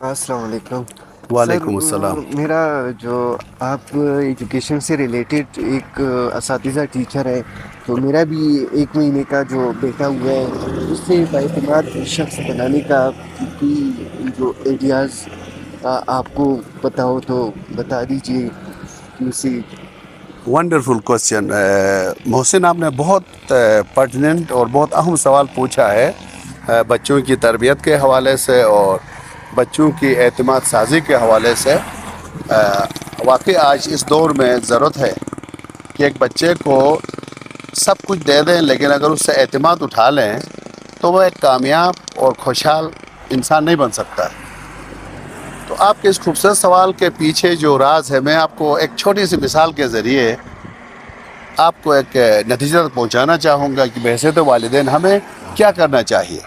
السلام علیکم سر، وعلیکم السلام۔ میرا جو آپ ایجوکیشن سے ریلیٹڈ ایک اساتذہ ٹیچر ہے، تو میرا بھی 1 مہینے کا جو بیٹا ہوا ہے، اس سے بااعتماد شخص بنانے کا کوئی جو ایڈیاز آپ کو پتا ہو تو بتا دیجیے کہ اسے۔ ونڈرفل کوشچن محسن، آپ نے بہت پرٹیننٹ اور بہت اہم سوال پوچھا ہے بچوں کی تربیت کے حوالے سے اور بچوں کی اعتماد سازی کے حوالے سے۔ واقعی آج اس دور میں ضرورت ہے کہ ایک بچے کو سب کچھ دے دیں، لیکن اگر اس سے اعتماد اٹھا لیں تو وہ ایک کامیاب اور خوشحال انسان نہیں بن سکتا ہے۔ تو آپ کے اس خوبصورت سوال کے پیچھے جو راز ہے، میں آپ کو ایک چھوٹی سی مثال کے ذریعے آپ کو ایک نتیجہ پہنچانا چاہوں گا کہ بحیثیت والدین ہمیں کیا کرنا چاہیے۔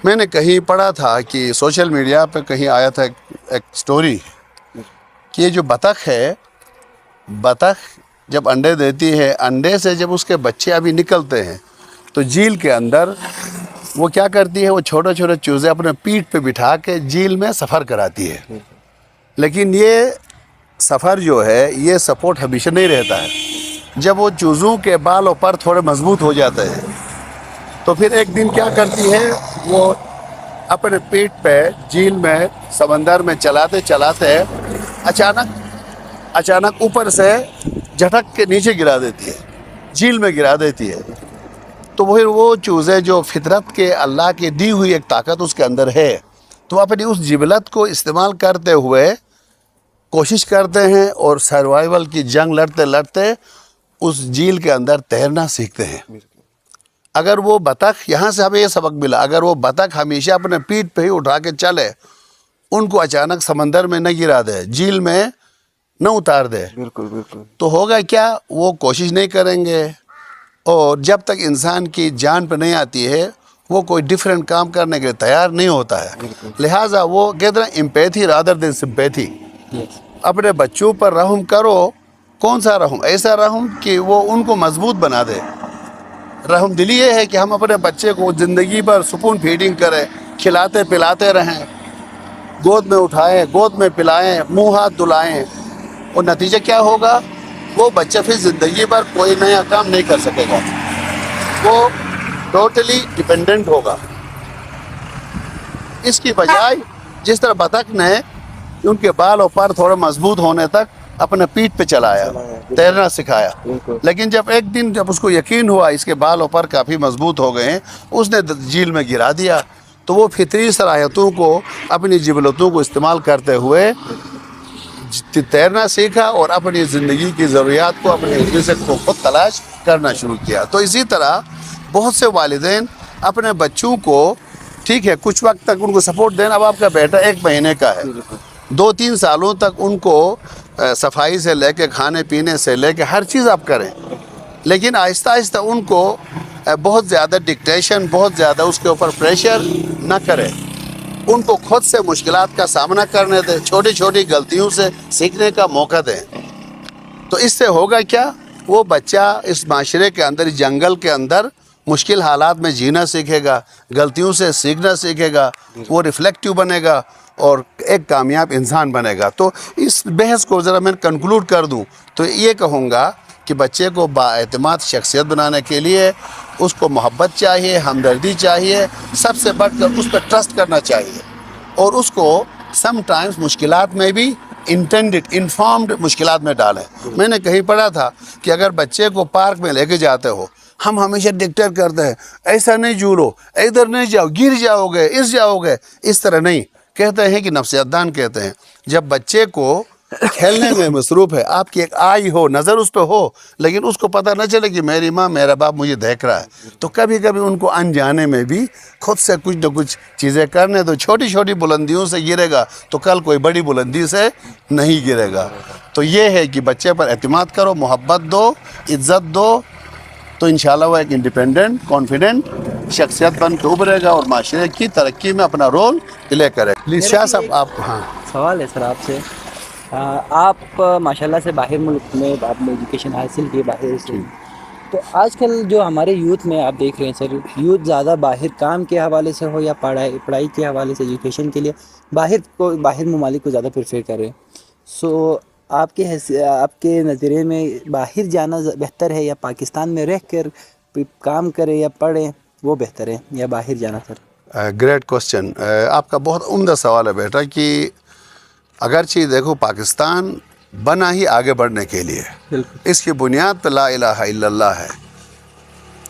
میں نے کہیں پڑھا تھا کہ سوشل میڈیا پہ کہیں آیا تھا ایک سٹوری کہ یہ جو بطخ ہے، بطخ جب انڈے دیتی ہے، انڈے سے جب اس کے بچے ابھی نکلتے ہیں تو جھیل کے اندر وہ کیا کرتی ہے، وہ چھوٹے چھوٹے چوزے اپنے پیٹھ پہ بٹھا کے جھیل میں سفر کراتی ہے۔ لیکن یہ سفر جو ہے، یہ سپورٹ ہمیشہ نہیں رہتا ہے۔ جب وہ چوزوں کے بال اور پر تھوڑے مضبوط ہو جاتے ہیں تو پھر ایک دن کیا کرتی ہے، وہ اپنے پیٹھ پہ جھیل میں سمندر میں چلاتے چلاتے اچانک اوپر سے جھٹک کے نیچے گرا دیتی ہے، جھیل میں گرا دیتی ہے۔ تو پھر وہ چوزے جو فطرت کے اللہ کی دی ہوئی ایک طاقت اس کے اندر ہے، تو اپنی اس جبلت کو استعمال کرتے ہوئے کوشش کرتے ہیں اور سروائیول کی جنگ لڑتے لڑتے اس جھیل کے اندر تیرنا سیکھتے ہیں۔ اگر وہ بطخ، یہاں سے ہمیں یہ سبق ملا، اگر وہ بطخ ہمیشہ اپنے پیٹھ پہ ہی اٹھا کے چلے، ان کو اچانک سمندر میں نہ گرا دے، جھیل میں نہ اتار دے، بالکل بالکل تو ہوگا کیا، وہ کوشش نہیں کریں گے، اور جب تک انسان کی جان پہ نہیں آتی ہے وہ کوئی ڈیفرنٹ کام کرنے کے لیے تیار نہیں ہوتا ہے۔ بالکل لہٰذا وہ کہتے ہیں امپیتھی رادر دین سمپیتھی، یس اپنے بچوں پر رحم کرو۔ کون سا رحم؟ ایسا رحم کہ وہ ان کو مضبوط بنا دے۔ رحم دلی یہ ہے کہ ہم اپنے بچے کو زندگی بھر سپون فیڈنگ کریں، کھلاتے پلاتے رہیں، گود میں اٹھائیں، گود میں پلائیں، منہ ہاتھ دلائیں، اور نتیجہ کیا ہوگا، وہ بچہ پھر زندگی بھر کوئی نیا کام نہیں کر سکے گا، وہ ٹوٹلی ڈیپینڈنٹ ہوگا۔ اس کی بجائے جس طرح بطخ نے ان کے بال اور پر تھوڑے مضبوط ہونے تک اپنے پیٹھ پہ چلایا، تیرنا سکھایا، بالکل لیکن جب ایک دن جب اس کو یقین ہوا اس کے بال اور پر کافی مضبوط ہو گئے ہیں، اس نے جھیل میں گرا دیا، تو وہ فطری صلاحیتوں کو، اپنی جبلتوں کو استعمال کرتے ہوئے تیرنا سیکھا اور اپنی زندگی کی ضروریات کو، اپنے رزق کو خود تلاش کرنا شروع کیا۔ تو اسی طرح بہت سے والدین اپنے بچوں کو، ٹھیک ہے کچھ وقت تک ان کو سپورٹ دینا، اب آپ کا بیٹا 1 مہینے کا ہے، بالکل 2-3 سالوں تک ان کو صفائی سے لے کے کھانے پینے سے لے کے ہر چیز آپ کریں، لیکن آہستہ آہستہ ان کو بہت زیادہ ڈکٹیشن، بہت زیادہ اس کے اوپر پریشر نہ کریں، ان کو خود سے مشکلات کا سامنا کرنے دیں، چھوٹی چھوٹی غلطیوں سے سیکھنے کا موقع دیں۔ تو اس سے ہوگا کیا، وہ بچہ اس معاشرے کے اندر، اس جنگل کے اندر مشکل حالات میں جینا سیکھے گا، غلطیوں سے سیکھنا سیکھے گا، وہ ریفلیکٹیو بنے گا اور ایک کامیاب انسان بنے گا۔ تو اس بحث کو ذرا میں کنکلوڈ کر دوں تو یہ کہوں گا کہ بچے کو بااعتماد شخصیت بنانے کے لیے اس کو محبت چاہیے، ہمدردی چاہیے، سب سے بڑھ کر اس پہ ٹرسٹ کرنا چاہیے، اور اس کو سم ٹائمز مشکلات میں بھی انفارمڈ مشکلات میں ڈالیں۔ میں نے کہیں پڑھا تھا کہ اگر بچے کو پارک میں لے کے جاتے ہو، ہم ہمیشہ ڈکٹیٹ کرتے ہیں ایسا نہیں جھولو، ادھر نہیں جاؤ، گر جاؤ گے، جاؤ گے، اس طرح نہیں۔ کہتے ہیں کہ نفسیات دان کہتے ہیں جب بچے کو کھیلنے میں مصروف ہے، آپ کی ایک آئی ہو، نظر اس پہ ہو، لیکن اس کو پتہ نہ چلے کہ میری ماں میرا باپ مجھے دیکھ رہا ہے، تو کبھی کبھی ان کو انجانے میں بھی خود سے کچھ نہ کچھ چیزیں کرنے دو۔ چھوٹی چھوٹی بلندیوں سے گرے گا تو کل کوئی بڑی بلندی سے نہیں گرے گا۔ تو یہ ہے کہ بچے پر اعتماد کرو، محبت دو، عزت دو، تو انشاءاللہ وہ ایک انڈیپینڈنٹ، کانفیڈنٹ شخصیت بن کے ابھرے گا اور معاشرے کی ترقی میں اپنا رول پلے کرے گا۔ پلیز میرا شاہ بھی صاحب ایک آپ، ہاں سوال ہے سر آپ سے۔ آپ ماشاءاللہ سے باہر ملک میں آپ نے ایجوکیشن حاصل کی باہر سے، ٹھیک۔ تو آج کل جو ہمارے یوتھ میں آپ دیکھ رہے ہیں سر، یوتھ زیادہ باہر کام کے حوالے سے ہو یا پڑھائی کے حوالے سے، ایجوکیشن کے لیے باہر ممالک کو زیادہ پریفر کر رہے ہیں. سو آپ کے نظریے میں باہر جانا بہتر ہے یا پاکستان میں رہ کر کام کرے یا پڑھیں وہ بہتر ہے، یا باہر جانا سر؟ Great question. آپ کا بہت عمدہ سوال ہے بیٹا کہ اگرچہ دیکھو پاکستان بنا ہی آگے بڑھنے کے لیے، بالکل اس کی بنیاد پہ لا الہ الا اللہ ہے.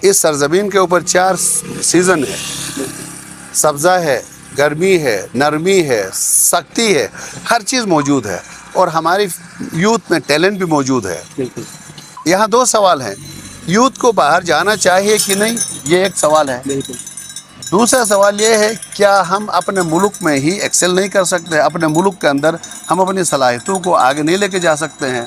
اس سرزمین کے اوپر 4 سیزن ہے، سبزہ ہے، گرمی ہے، نرمی ہے، سختی ہے، ہر چیز موجود ہے، اور ہماری یوتھ میں ٹیلنٹ بھی موجود ہے. بالکل یہاں 2 سوال ہیں، یوتھ کو باہر جانا چاہیے کہ نہیں، یہ ایک سوال ہے. بالکل دوسرا سوال یہ ہے کیا ہم اپنے ملک میں ہی ایکسل نہیں کر سکتے؟ اپنے ملک کے اندر ہم اپنی صلاحیتوں کو آگے نہیں لے کے جا سکتے ہیں؟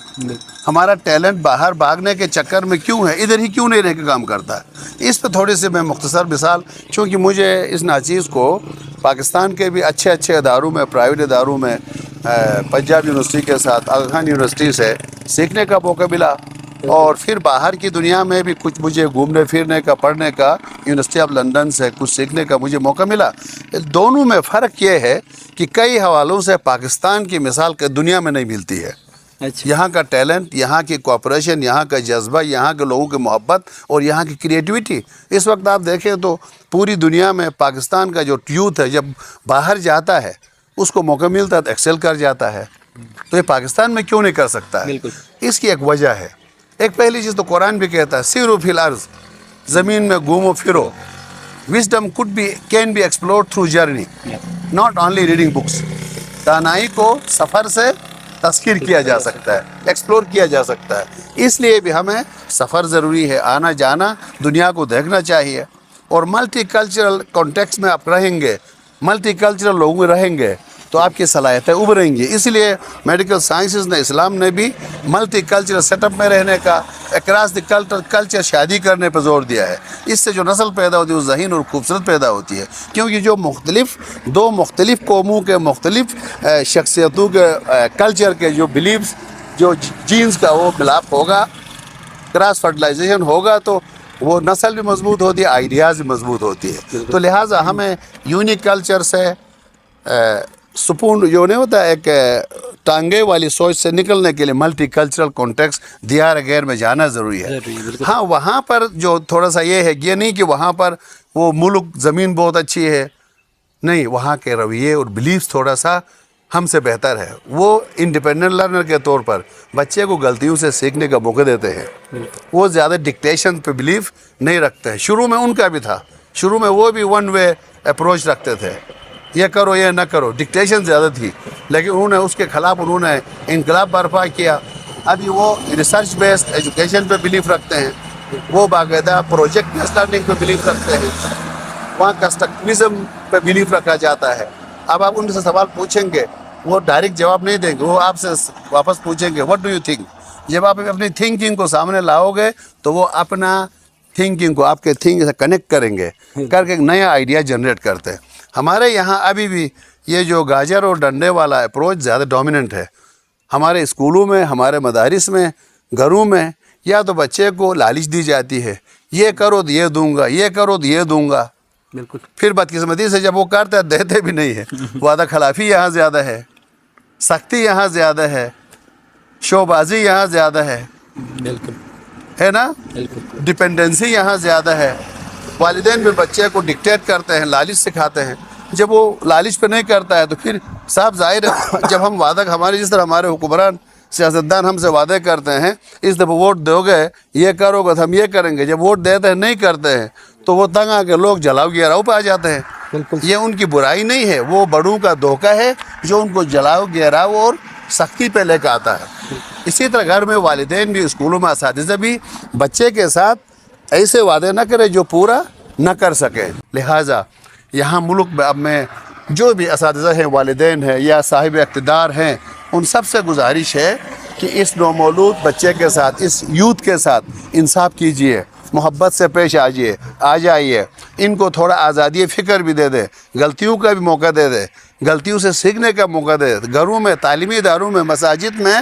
ہمارا ٹیلنٹ باہر بھاگنے کے چکر میں کیوں ہے، ادھر ہی کیوں نہیں رہ کے کام کرتا ہے؟ اس پہ تھوڑی سی میں مختصر مثال، چونکہ مجھے اس ناچیز کو پاکستان کے بھی اچھے اداروں میں، پرائیویٹ اداروں میں، پنجاب یونیورسٹی کے ساتھ آغا خان یونیورسٹی سے سیکھنے کا موقع ملا، اور پھر باہر کی دنیا میں بھی کچھ مجھے گھومنے پھرنے کا، پڑھنے کا، یونیورسٹی آف لندن سے کچھ سیکھنے کا مجھے موقع ملا. دونوں میں فرق یہ ہے کہ کئی حوالوں سے پاکستان کی مثال دنیا میں نہیں ملتی ہے. اچھا یہاں کا ٹیلنٹ، یہاں کی کوآپریشن، یہاں کا جذبہ، یہاں کے لوگوں کی محبت اور یہاں کی کریٹیوٹی. اس وقت آپ دیکھیں تو پوری دنیا میں پاکستان کا جو یوتھ ہے جب باہر جاتا ہے اس کو موقع ملتا ہے تو ایکسل کر جاتا ہے. تو یہ پاکستان میں کیوں نہیں کر سکتا ہے؟ بالکل اس کی ایک وجہ ہے. ایک پہلی چیز تو قرآن بھی کہتا ہے سیرو فی الارض، زمین میں گھومو پھرو. Wisdom can be explored through journey, not only reading books. دانائی کو سفر سے تذکیر کیا جا سکتا ہے، ایکسپلور کیا جا سکتا ہے. اس لیے بھی ہمیں سفر ضروری ہے، آنا جانا، دنیا کو دیکھنا چاہیے. اور ملٹی کلچرل کانٹیکس میں آپ رہیں گے، ملٹی کلچرل لوگوں میں رہیں گے تو آپ کی صلاحیتیں ابھریں گی. اس لیے میڈیکل سائنسز نے، اسلام نے بھی ملٹی کلچرل سیٹ اپ میں رہنے کا، اکراس دی کلچر شادی کرنے پہ زور دیا ہے. اس سے جو نسل پیدا ہوتی ہے وہ ذہین اور خوبصورت پیدا ہوتی ہے، کیونکہ جو دو مختلف قوموں کے مختلف شخصیتوں کے کلچر کے جو بلیفز، جو جینز کا وہ ملاپ ہوگا، کراس فرٹیلائزیشن ہوگا تو وہ نسل بھی مضبوط ہوتی ہے، آئیڈیاز بھی مضبوط ہوتی ہے. تو لہٰذا ہمیں یونیک کلچر سے سپون جو نہیں ہوتا ایک ٹانگے والی سوچ سے نکلنے کے لیے ملٹی کلچرل کانٹیکس دیار غیر میں جانا ضروری ہے. ہاں وہاں پر جو تھوڑا سا یہ ہے، یہ نہیں کہ وہاں پر وہ ملک زمین بہت اچھی ہے، نہیں، وہاں کے رویے اور بلیفز تھوڑا سا ہم سے بہتر ہے. وہ انڈیپینڈنٹ لرنر کے طور پر بچے کو غلطیوں سے سیکھنے کا موقع دیتے ہیں. وہ زیادہ ڈکٹیشن پہ بلیف نہیں رکھتے ہیں. شروع میں ان کا بھی تھا، شروع میں وہ بھی ون وے اپروچ رکھتے تھے، یہ کرو یہ نہ کرو، ڈکٹیشن زیادہ تھی. لیکن انہوں نے اس کے خلاف انقلاب برپا کیا. ابھی وہ ریسرچ بیسڈ ایجوکیشن پہ بلیف رکھتے ہیں، وہ باقاعدہ پروجیکٹ بیسڈ لرننگ پہ بلیف رکھتے ہیں. وہاں کنسٹرکٹیوزم پہ بلیف رکھا جاتا ہے. اب آپ ان سے سوال پوچھیں گے وہ ڈائریکٹ جواب نہیں دیں گے، وہ آپ سے واپس پوچھیں گے وٹ ڈو یو تھنک. جب آپ اپنی تھنکنگ کو سامنے لاؤ گے تو وہ اپنا تھنکنگ کو آپ کے تھنک سے کنیکٹ کریں گے، کر کے ایک نیا آئیڈیا جنریٹ کرتے ہیں. ہمارے یہاں ابھی بھی یہ جو گاجر اور ڈنڈے والا اپروچ زیادہ ڈومیننٹ ہے. ہمارے اسکولوں میں، ہمارے مدارس میں، گھروں میں یا تو بچے کو لالچ دی جاتی ہے، یہ کرو تو یہ دوں گا، یہ کرو تو یہ دوں گا. بالکل پھر بدقسمتی سے جب وہ کرتا ہے دیتے بھی نہیں ہے. وعدہ خلافی یہاں زیادہ ہے، سختی یہاں زیادہ ہے، شو بازی یہاں زیادہ ہے، بالکل ہے نا، بالکل ڈپینڈنسی یہاں زیادہ ہے. والدین بھی بچے کو ڈکٹیٹ کرتے ہیں، لالچ سکھاتے ہیں. جب وہ لالچ پہ نہیں کرتا ہے تو پھر صاحب ظاہر ہے جب ہم وعدہ، ہمارے جس طرح ہمارے حکمران سیاستدان ہم سے وعدے کرتے ہیں اس دفعہ ووٹ دو گے یہ کرو گے تو ہم یہ کریں گے، جب ووٹ دیتے ہیں نہیں کرتے ہیں تو وہ تنگ آ کے لوگ جلاؤ گیراؤ پہ آ جاتے ہیں. بالکل یہ ان کی برائی نہیں ہے، وہ بڑوں کا دھوکہ ہے جو ان کو جلاؤ گیراؤ اور سختی پہ لے کے آتا ہے. اسی طرح گھر میں والدین بھی، اسکولوں میں اساتذہ بھی بچے کے ساتھ ایسے وعدے نہ کرے جو پورا نہ کر سکے. لہٰذا یہاں ملک میں اب میں جو بھی اساتذہ ہیں، والدین ہیں یا صاحب اقتدار ہیں، ان سب سے گزارش ہے کہ اس نومولود بچے کے ساتھ، اس یوتھ کے ساتھ انصاف کیجئے، محبت سے پیش آ جائیے. ان کو تھوڑا آزادی فکر بھی دے دے، غلطیوں کا بھی موقع دے دے، غلطیوں سے سیکھنے کا موقع دے. گھروں میں، تعلیمی اداروں میں، مساجد میں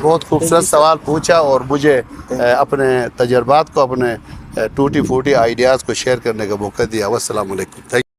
بہت خوبصورت سوال پوچھا اور مجھے اپنے تجربات کو, اپنے ٹوٹی پھوٹی آئیڈیاز کو شیئر کرنے کا موقع دیا. والسلام علیکم.